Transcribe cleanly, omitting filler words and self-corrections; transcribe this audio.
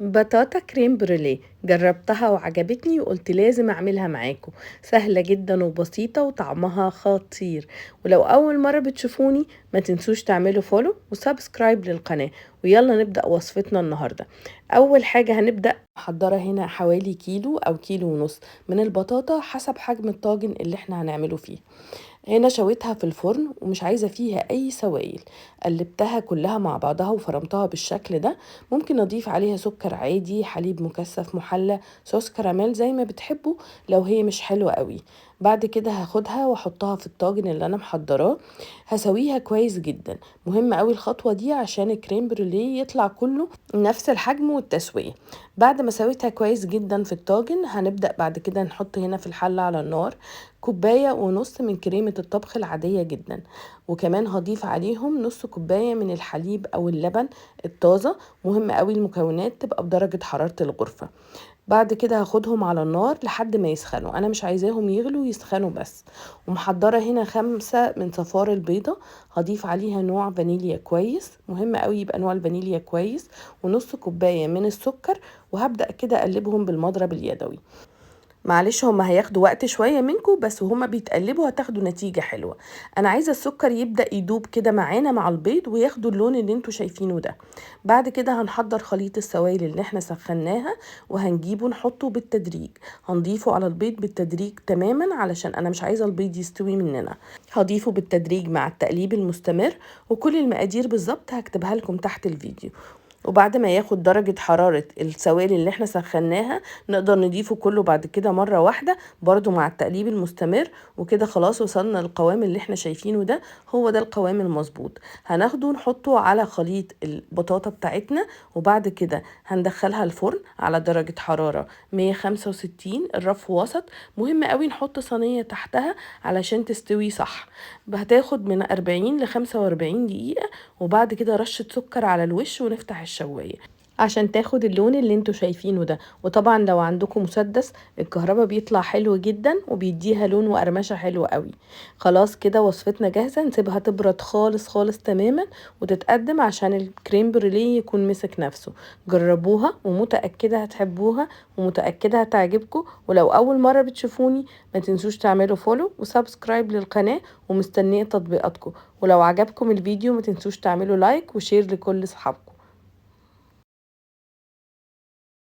بطاطا كريم بروليه جربتها وعجبتني وقلت لازم اعملها معاكم. سهلة جدا وبسيطة وطعمها خطير. ولو اول مرة بتشوفوني ما تنسوش تعملوا فولو وسبسكرايب للقناة. ويلا نبدأ وصفتنا النهاردة. اول حاجة هنبدأ محضرة هنا حوالي كيلو او كيلو ونص من البطاطا حسب حجم الطاجن اللي احنا هنعمله فيه. هنا شويتها في الفرن ومش عايزة فيها أي سوائل. قلبتها كلها مع بعضها وفرمتها بالشكل ده. ممكن أضيف عليها سكر عادي، حليب مكثف، محلى، صوص كراميل زي ما بتحبوا لو هي مش حلوة قوي. بعد كده هاخدها واحطها في الطاجن اللي انا محضراه. هسويها كويس جدا. مهم قوي الخطوة دي عشان الكريم بروليه يطلع كله نفس الحجم والتسوية. بعد ما سويتها كويس جدا في الطاجن هنبدأ بعد كده نحط هنا في الحلة على النار كوباية ونص من كريمة الطبخ العادية جدا. وكمان هضيف عليهم نص كوباية من الحليب أو اللبن الطازة. مهم قوي المكونات تبقى بدرجة حرارة الغرفة. بعد كده هاخدهم على النار لحد ما يسخنوا، انا مش عايزاهم يغلوا، يسخنوا بس. ومحضرة هنا 5 من صفار البيضة. هضيف عليها نوع فانيليا كويس، مهم قوي يبقى نوع الفانيليا كويس. ونص كوباية من السكر. وهبدأ كده اقلبهم بالمضرب اليدوي. معلش هما هياخدوا وقت شوية منكم، بس وهما بيتقلبوا هتاخدوا نتيجة حلوة. انا عايزة السكر يبدأ يدوب كده معانا مع البيض وياخدوا اللون اللي انتوا شايفينه ده. بعد كده هنحضر خليط السوائل اللي احنا سخناها وهنجيبه نحطه بالتدريج. هنضيفه على البيض بالتدريج تماما علشان انا مش عايزة البيض يستوي مننا. هضيفه بالتدريج مع التقليب المستمر. وكل المقادير بالظبط هكتبها لكم تحت الفيديو. وبعد ما ياخد درجة حرارة السوائل اللي احنا سخناها نقدر نضيفه كله بعد كده مرة واحدة برضو مع التقليب المستمر. وكده خلاص وصلنا للقوام اللي احنا شايفينه ده. هو ده القوام المظبوط. هناخده نحطه على خليط البطاطا بتاعتنا. وبعد كده هندخلها الفرن على درجة حرارة 165 الرف وسط. مهم قوي نحط صينية تحتها علشان تستوي صح. هتاخد من 40 ل 45 دقيقة. وبعد كده رشة سكر على الوش ونفتح الشواية عشان تاخد اللون اللي انتوا شايفينه ده. وطبعا لو عندكم مسدس الكهرباء بيطلع حلو جدا وبيديها لون وقرمشة حلوة قوي. خلاص كده وصفتنا جاهزة، نسيبها تبرد خالص خالص تماما وتتقدم عشان الكريم بروليه يكون مسك نفسه. جربوها ومتأكدة هتحبوها ومتأكدة هتعجبكم. ولو أول مرة بتشوفوني ما تنسوش تعملوا فولو وسبسكرايب للقناة. ومستنية تطبيقاتكم. ولو عجبكم الفيديو ما تنسوش تعملوا لايك وشير لكل اصحابكم.